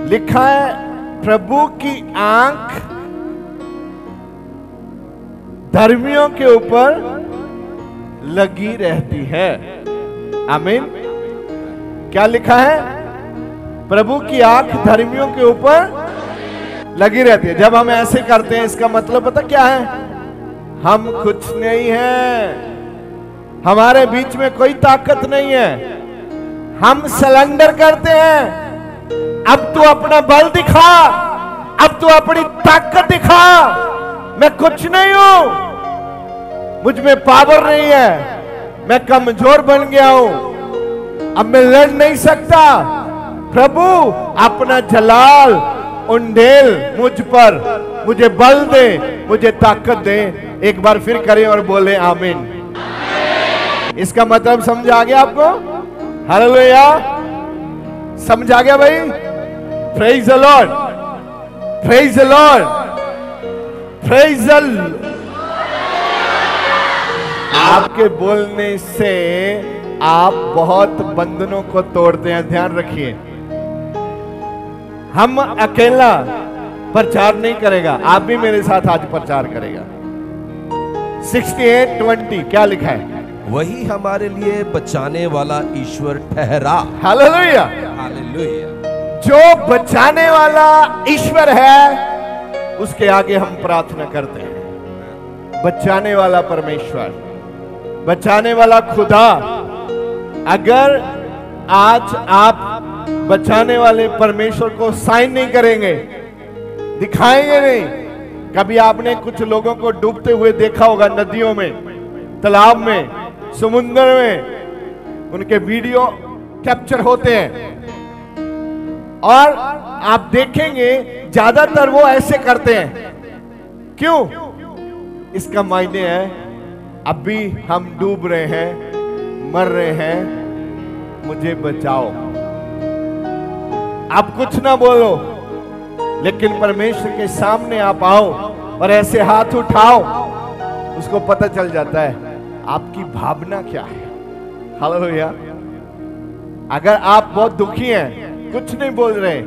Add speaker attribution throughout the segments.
Speaker 1: लिखा है प्रभु की आंख धर्मियों के ऊपर लगी रहती है। आमीन। क्या लिखा है? प्रभु की आंख धर्मियों के ऊपर लगी रहती है। जब हम ऐसे करते हैं इसका मतलब पता क्या है? हम कुछ नहीं है, हमारे बीच में कोई ताकत नहीं है। हम सरेंडर करते हैं। अब तू अपना बल दिखा, अब तू अपनी ताकत दिखा। मैं कुछ नहीं हूं, मुझ में पावर नहीं है, मैं कमजोर बन गया हूं, अब मैं लड़ नहीं सकता। प्रभु अपना जलाल उंडेल मुझ पर, मुझे बल दे, मुझे ताकत दे। एक बार फिर करें और बोले आमीन। इसका मतलब समझ आ गया आपको? हालेलुया। समझ आ गया भाई? Praise the Lord, praise the Lord, praise the Lord. आपके बोलने से आप बहुत बंधनों को तोड़ते हैं, ध्यान रखिए। हम अकेला प्रचार नहीं करेगा, आप भी मेरे साथ आज प्रचार करेगा। 68:20 क्या लिखा है?
Speaker 2: वही हमारे लिए बचाने वाला ईश्वर ठहरा।
Speaker 1: Hallelujah,
Speaker 2: hallelujah.
Speaker 1: जो बचाने वाला ईश्वर है उसके आगे हम प्रार्थना करते हैं। बचाने वाला परमेश्वर, बचाने वाला खुदा। अगर आज आप बचाने वाले परमेश्वर को साइन नहीं करेंगे, दिखाएंगे नहीं। कभी आपने कुछ लोगों को डूबते हुए देखा होगा, नदियों में, तालाब में, समुद्र में, उनके वीडियो कैप्चर होते हैं और आप देखेंगे ज्यादातर वो ऐसे करते हैं। क्यों? इसका मायने है अभी हम डूब रहे हैं, मर रहे हैं, मुझे बचाओ। आप कुछ ना बोलो, लेकिन परमेश्वर के सामने आप आओ और ऐसे हाथ उठाओ, उसको पता चल जाता है आपकी भावना क्या है। हालेलुया। अगर आप बहुत दुखी हैं, कुछ नहीं बोल रहे,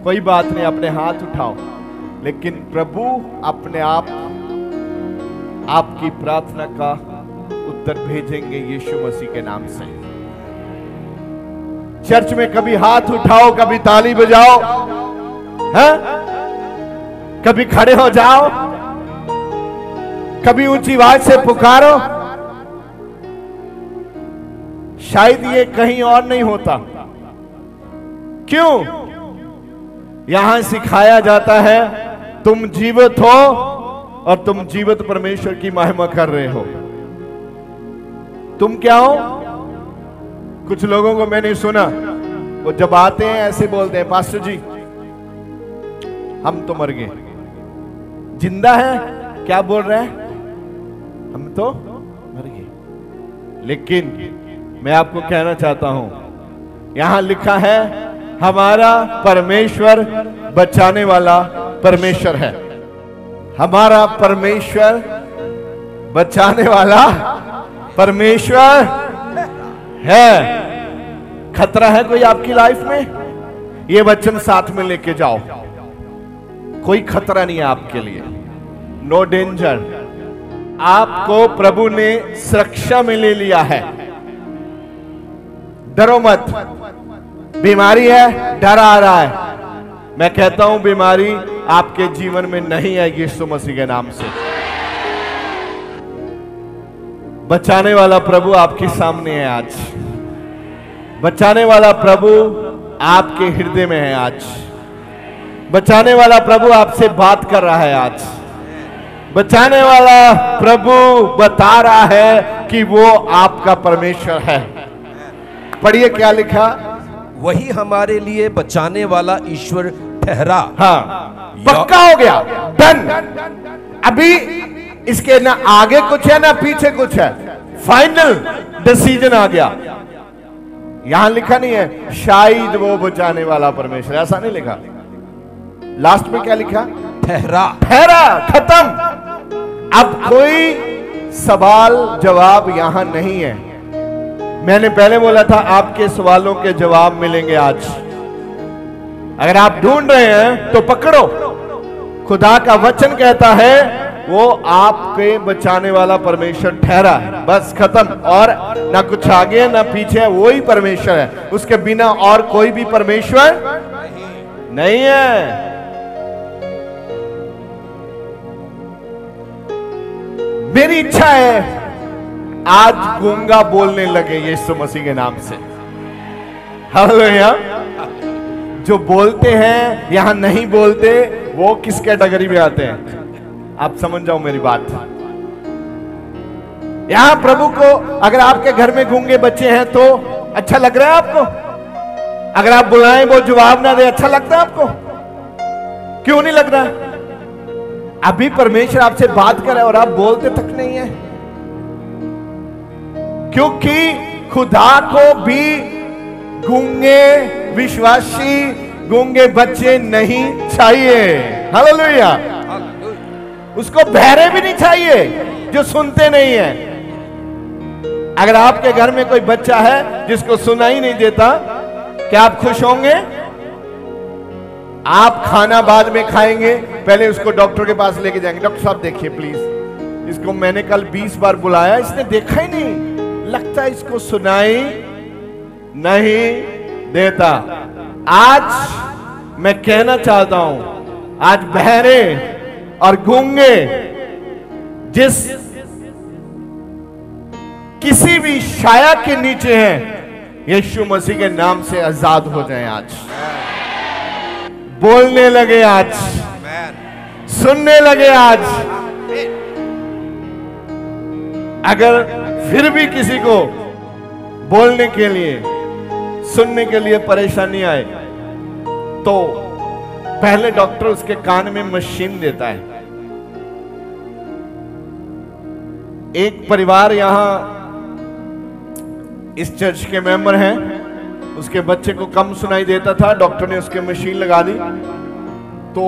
Speaker 1: कोई बात नहीं, अपने हाथ उठाओ, लेकिन प्रभु अपने आप आपकी प्रार्थना का उत्तर भेजेंगे यीशु मसीह के नाम से। चर्च में कभी हाथ उठाओ, कभी ताली बजाओ, हैं? कभी खड़े हो जाओ, कभी ऊंची आवाज से पुकारो। शायद ये कहीं और नहीं होता। क्यों? यहां सिखाया जाता है तुम जीवित हो और तुम जीवित परमेश्वर की महिमा कर रहे हो। तुम क्या हो? कुछ लोगों को मैंने सुना, वो जब आते हैं ऐसे बोलते हैं, पास्टर जी हम तो मर गए। जिंदा है? क्या बोल रहे हैं? हम तो मर गए। लेकिन मैं आपको कहना चाहता हूं, यहां लिखा है हमारा परमेश्वर बचाने वाला परमेश्वर है। हमारा परमेश्वर बचाने वाला परमेश्वर है। खतरा है कोई आपकी लाइफ में? ये वचन साथ में लेके जाओ। कोई खतरा नहीं है आपके लिए। No danger. आपको प्रभु ने सुरक्षा में ले लिया है। डरो मत। बीमारी है, डर आ रहा है, मैं कहता हूं बीमारी आपके जीवन में नहीं है यीशु मसीह के नाम से। बचाने वाला प्रभु आपके सामने है आज। बचाने वाला प्रभु आपके हृदय में है आज। बचाने वाला प्रभु आपसे बात कर रहा है आज। बचाने वाला प्रभु बता रहा है कि वो आपका परमेश्वर है। पढ़िए क्या लिखा?
Speaker 2: वही हमारे लिए बचाने वाला ईश्वर ठहरा।
Speaker 1: हाँ, पक्का हो गया, डन। अभी इसके ना आगे कुछ है ना पीछे कुछ है, फाइनल डिसीजन आ गया। यहां लिखा नहीं है शायद वो बचाने वाला परमेश्वर, ऐसा नहीं लिखा। लास्ट में क्या लिखा?
Speaker 2: ठहरा।
Speaker 1: ठहरा, खत्म। अब कोई सवाल जवाब यहां नहीं है। मैंने पहले बोला था आपके सवालों के जवाब मिलेंगे आज। अगर आप ढूंढ रहे हैं तो पकड़ो। खुदा का वचन कहता है वो आपके बचाने वाला परमेश्वर ठहरा है, बस खत्म। और ना कुछ आगे ना पीछे, वो ही परमेश्वर है, उसके बिना और कोई भी परमेश्वर नहीं है। मेरी इच्छा है आज गूंगा बोलने लगे यीशु मसीह के नाम से। हालेलुया। जो बोलते हैं यहां नहीं बोलते, वो किस कैटेगरी में आते हैं? आप समझ जाओ मेरी बात। यहां प्रभु को, अगर आपके घर में गूंगे बच्चे हैं तो अच्छा लग रहा है आपको? अगर आप बुलाएं वो जवाब ना दे, अच्छा लगता है आपको? क्यों नहीं लग रहा? अभी परमेश्वर आपसे बात करे और आप बोलते तक नहीं है, क्योंकि खुदा को भी गूंगे विश्वासी, गूंगे बच्चे नहीं चाहिए। हालेलुया। उसको बहरे भी नहीं चाहिए जो सुनते नहीं है। अगर आपके घर में कोई बच्चा है जिसको सुनाई नहीं देता, क्या आप खुश होंगे? आप खाना बाद में खाएंगे, पहले उसको डॉक्टर के पास लेके जाएंगे। डॉक्टर साहब देखिए प्लीज, इसको मैंने कल 20 बार बुलाया, इसने देखा ही नहीं, लगता है इसको सुनाई नहीं देता। आज मैं कहना चाहता हूं, आज बहरे और गूंगे जिस किसी भी छाया के नीचे हैं, यीशु मसीह के नाम से आजाद हो जाएं। आज बोलने लगे, आज सुनने लगे। आज अगर फिर भी किसी को बोलने के लिए, सुनने के लिए परेशानी आए, तो पहले डॉक्टर उसके कान में मशीन देता है। एक परिवार यहां इस चर्च के मेंबर हैं, उसके बच्चे को कम सुनाई देता था, डॉक्टर ने उसके मशीन लगा दी, तो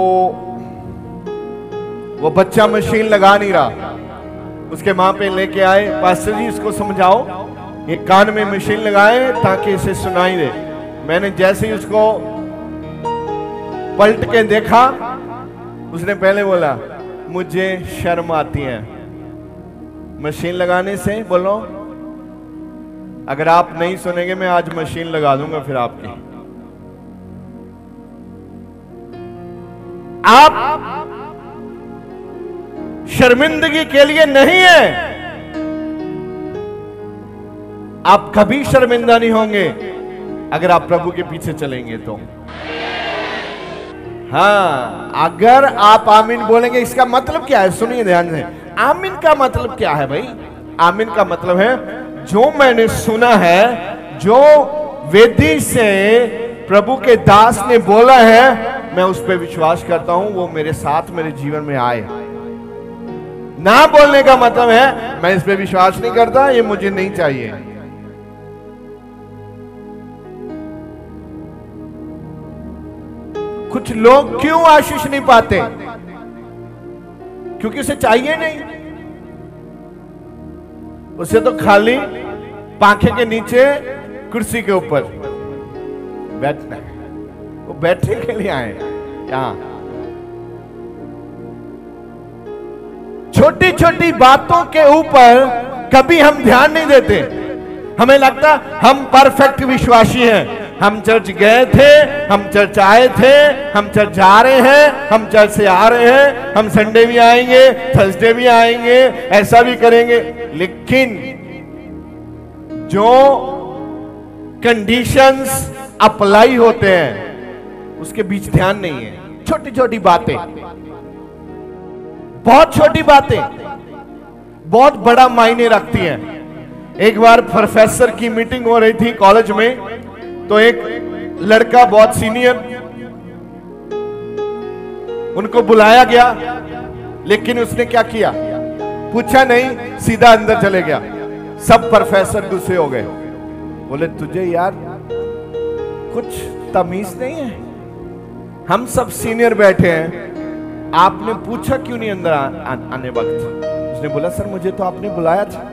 Speaker 1: वो बच्चा मशीन लगा नहीं रहा। उसके मां पे लेके आए, पास्टर जी इसको समझाओ, ये कान में मशीन लगाए ताकि इसे सुनाई दे। मैंने जैसे ही उसको पलट के देखा, उसने पहले बोला मुझे शर्म आती है मशीन लगाने से। बोलो, अगर आप नहीं सुनेंगे मैं आज मशीन लगा दूंगा फिर आपकी। आप शर्मिंदगी के लिए नहीं है, आप कभी शर्मिंदा नहीं होंगे अगर आप प्रभु के पीछे चलेंगे तो। हाँ, अगर आप आमीन बोलेंगे, इसका मतलब क्या है? सुनिए ध्यान से, आमीन का मतलब क्या है भाई? आमीन का मतलब है जो मैंने सुना है, जो वेदी से प्रभु के दास ने बोला है, मैं उस पर विश्वास करता हूं, वो मेरे साथ मेरे जीवन में आए। ना बोलने का मतलब है मैं इस पे विश्वास नहीं करता, ये मुझे नहीं चाहिए। कुछ लोग क्यों आशीष नहीं पाते? क्योंकि उसे चाहिए नहीं। उसे तो खाली पंखे के नीचे कुर्सी के ऊपर बैठना है, वो बैठने के लिए आए यहां। छोटी छोटी बातों के ऊपर कभी हम ध्यान नहीं देते। हमें लगता हम परफेक्ट विश्वासी हैं। हम चर्च गए थे, हम चर्च आए थे, हम चर्च जा रहे हैं, हम चर्च से आ रहे हैं, हम संडे भी आएंगे, थर्सडे भी आएंगे, ऐसा भी करेंगे। लेकिन जो कंडीशंस अप्लाई होते हैं उसके बीच ध्यान नहीं है। छोटी छोटी बातें, बहुत छोटी बातें बहुत बड़ा मायने रखती हैं। एक बार प्रोफेसर की मीटिंग हो रही थी कॉलेज में, तो एक लड़का बहुत सीनियर, उनको बुलाया गया, लेकिन उसने क्या किया? पूछा नहीं, सीधा अंदर चले गया। सब प्रोफेसर गुस्से हो गए, बोले तुझे यार कुछ तमीज नहीं है? हम सब सीनियर बैठे हैं, आपने पूछा क्यों नहीं अंदर आने वक्त? उसने बोला सर मुझे तो आपने बुलाया था।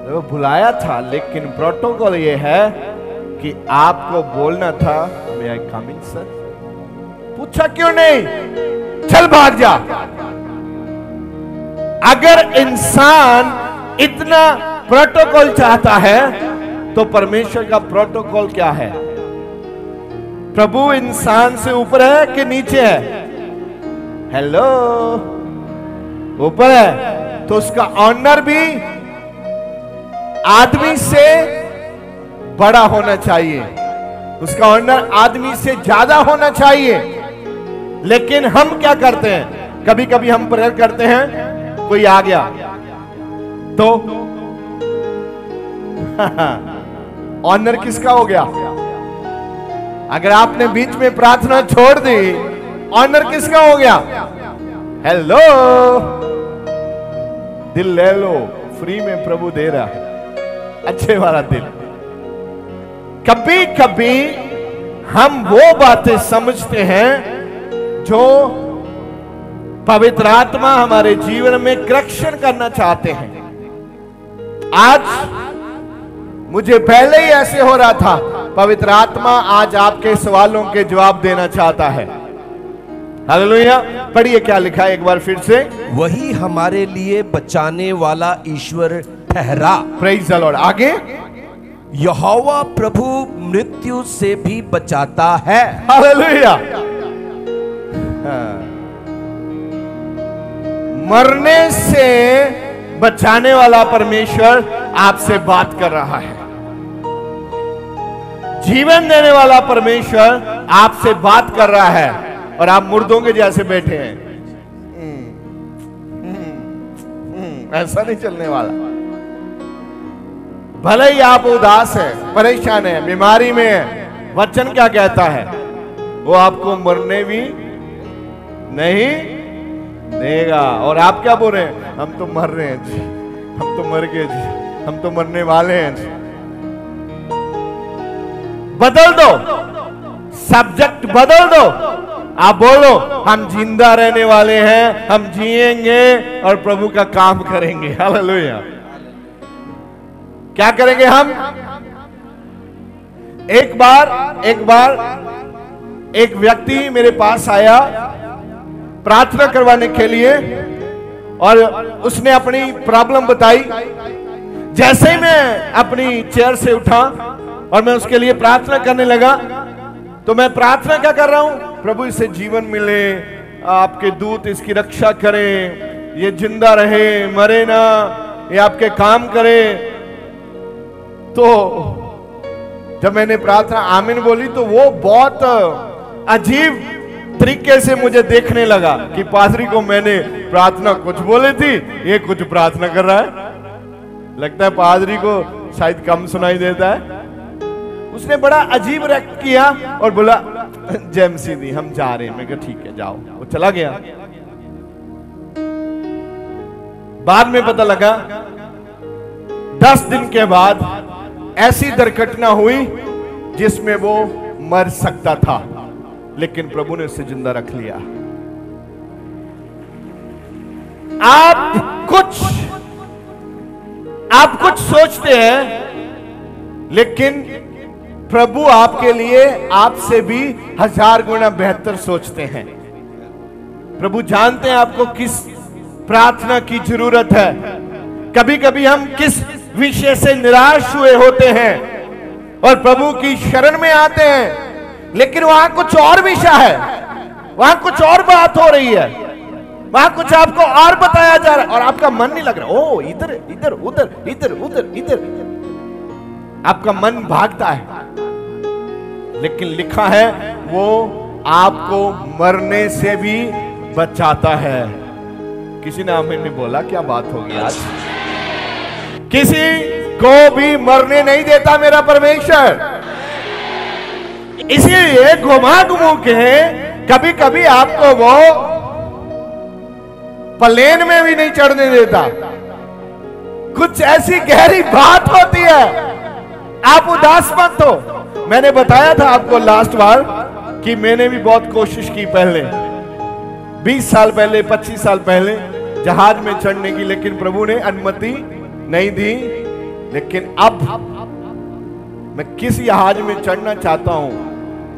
Speaker 1: वो बुलाया था, लेकिन प्रोटोकॉल ये है कि आपको बोलना था, मे आई कम इन सर? पूछा क्यों नहीं? चल भाग जा। अगर इंसान इतना प्रोटोकॉल चाहता है तो परमेश्वर का प्रोटोकॉल क्या है? प्रभु इंसान से ऊपर है कि नीचे है? हेलो, ऊपर है, तो उसका ऑनर भी आदमी से बड़ा होना चाहिए, उसका ऑनर आदमी से ज्यादा होना चाहिए। लेकिन हम क्या करते हैं? कभी कभी हम प्रेयर करते हैं, कोई आ गया तो ऑनर किसका हो गया? अगर आपने बीच में प्रार्थना छोड़ दी, ऑनर किसका हो गया? हेलो, दिल ले लो, फ्री में प्रभु दे रहा है, अच्छे वाला दिल। कभी कभी हम वो बातें समझते हैं जो पवित्र आत्मा हमारे जीवन में करेक्शन करना चाहते हैं। आज मुझे पहले ही ऐसे हो रहा था, पवित्र आत्मा आज आपके सवालों के जवाब देना चाहता है। हालेलुया। पढ़िए क्या लिखा है एक बार फिर से।
Speaker 2: वही हमारे लिए बचाने वाला ईश्वर ठहरा।
Speaker 1: Praise the Lord. आगे,
Speaker 2: यहोवा प्रभु मृत्यु से भी बचाता है।
Speaker 1: हालेलुया। मरने से बचाने वाला परमेश्वर आपसे बात कर रहा है। जीवन देने वाला परमेश्वर आपसे बात कर रहा है और आप मुर्दों के जैसे बैठे हैं। ऐसा नहीं चलने वाला। भले ही आप उदास हैं, परेशान हैं, बीमारी में हैं, वचन क्या कहता है? वो आपको मरने भी नहीं देगा। और आप क्या बोल रहे हैं? हम तो मर रहे हैं जी, हम तो मर गए जी, हम तो मरने वाले हैं जी। बदल दो, सब्जेक्ट बदल दो। आप बोलो, हम जिंदा रहने वाले हैं, हम जिएंगे और प्रभु का काम करेंगे। हालेलुया। क्या करेंगे हम? एक बार एक व्यक्ति मेरे पास आया प्रार्थना करवाने के लिए और उसने अपनी प्रॉब्लम बताई। जैसे ही मैं अपनी चेयर से उठा और मैं उसके लिए प्रार्थना करने लगा, तो मैं प्रार्थना क्या कर रहा हूं? प्रभु इसे जीवन मिले, आपके दूत इसकी रक्षा करें, ये जिंदा रहे, मरे ना, ये आपके काम करे। तो जब मैंने प्रार्थना आमीन बोली तो वो बहुत अजीब तरीके से मुझे देखने लगा कि पादरी को मैंने प्रार्थना कुछ बोली थी, ये कुछ प्रार्थना कर रहा है। लगता है पादरी को शायद कम सुनाई देता है। उसने बड़ा अजीब रिएक्ट किया और बोला, जय मसीह दी, हम जा रहे हैं। मैं कहा ठीक है जाओ। वो चला गया। बाद में पता लगा 10 दिन के बाद ऐसी दुर्घटना हुई जिसमें वो मर सकता था, लेकिन प्रभु ने उसे जिंदा रख लिया। आप कुछ सोचते हैं, लेकिन प्रभु आपके लिए आपसे भी 1000 गुना बेहतर सोचते हैं। प्रभु जानते हैं आपको किस प्रार्थना की जरूरत है। कभी कभी हम किस विषय से निराश हुए होते हैं और प्रभु की शरण में आते हैं, लेकिन वहां कुछ और विषय है, वहां कुछ और बात हो रही है, वहां कुछ आपको और बताया जा रहा है और आपका मन नहीं लग रहा। ओ इधर इधर उधर इधर उधर इधर, आपका मन भागता है। लेकिन लिखा है वो आपको मरने से भी बचाता है। किसी ने आमीन नहीं बोला? क्या बात होगी आज? किसी को भी मरने नहीं देता मेरा परमेश्वर। इसीलिए घुमा घुमू के कभी कभी आपको वो प्लेन में भी नहीं चढ़ने देता। कुछ ऐसी गहरी बात होती है, आप उदास मत हो। मैंने बताया था आपको लास्ट बार कि मैंने भी बहुत कोशिश की पहले, 20 साल पहले, 25 साल पहले जहाज में चढ़ने की, लेकिन प्रभु ने अनुमति नहीं दी। लेकिन अब मैं किस जहाज में चढ़ना चाहता हूं,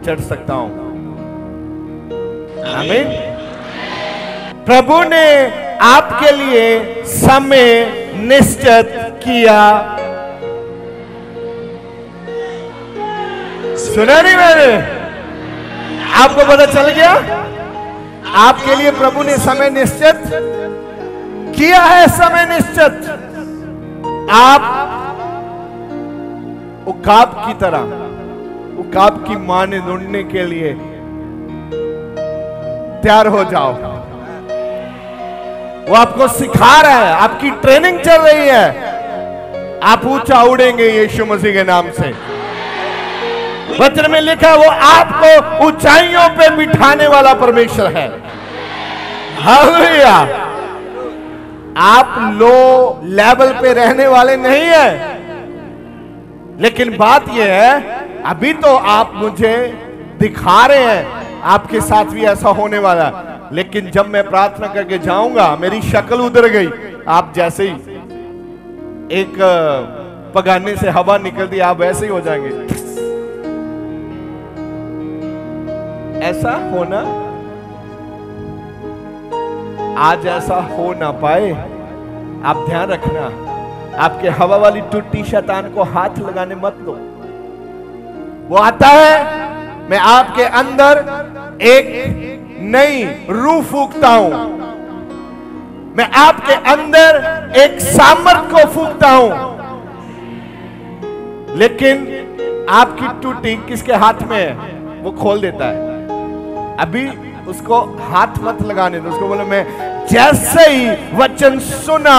Speaker 1: चढ़ सकता हूं। आमीन। प्रभु ने आपके लिए समय निश्चित किया। सुना नहीं मैंने? आपको पता चल गया? आपके लिए प्रभु ने समय निश्चित किया है। समय निश्चित। आप उकाब की तरह, उकाब की मां ने ढूंढने के लिए तैयार हो जाओ। वो आपको सिखा रहा है, आपकी ट्रेनिंग चल रही है। आप ऊंचा उड़ेंगे यीशु मसीह के नाम से। वचन में लिखा है वो आपको ऊंचाइयों पे बिठाने वाला परमेश्वर है। हालेलुया। आप लो लेवल पे रहने वाले नहीं है। लेकिन बात यह है, अभी तो आप मुझे दिखा रहे हैं आपके साथ भी ऐसा होने वाला है। लेकिन जब मैं प्रार्थना करके जाऊंगा, मेरी शक्ल उधर गई, आप जैसे ही एक पगाने से हवा निकलती, आप वैसे ही हो जाएंगे। ऐसा होना, आज ऐसा हो ना पाए, आप ध्यान रखना। आपके हवा वाली टूटी शैतान को हाथ लगाने मत दो। वो आता है, मैं आपके अंदर एक नई रूह फूंकता हूं। मैं आपके अंदर एक सामर्थ को फूंकता हूं। लेकिन आपकी टूटी किसके हाथ में है? वो खोल देता है। अभी उसको हाथ मत लगाने दो। उसको बोलो मैं जैसे ही वचन सुना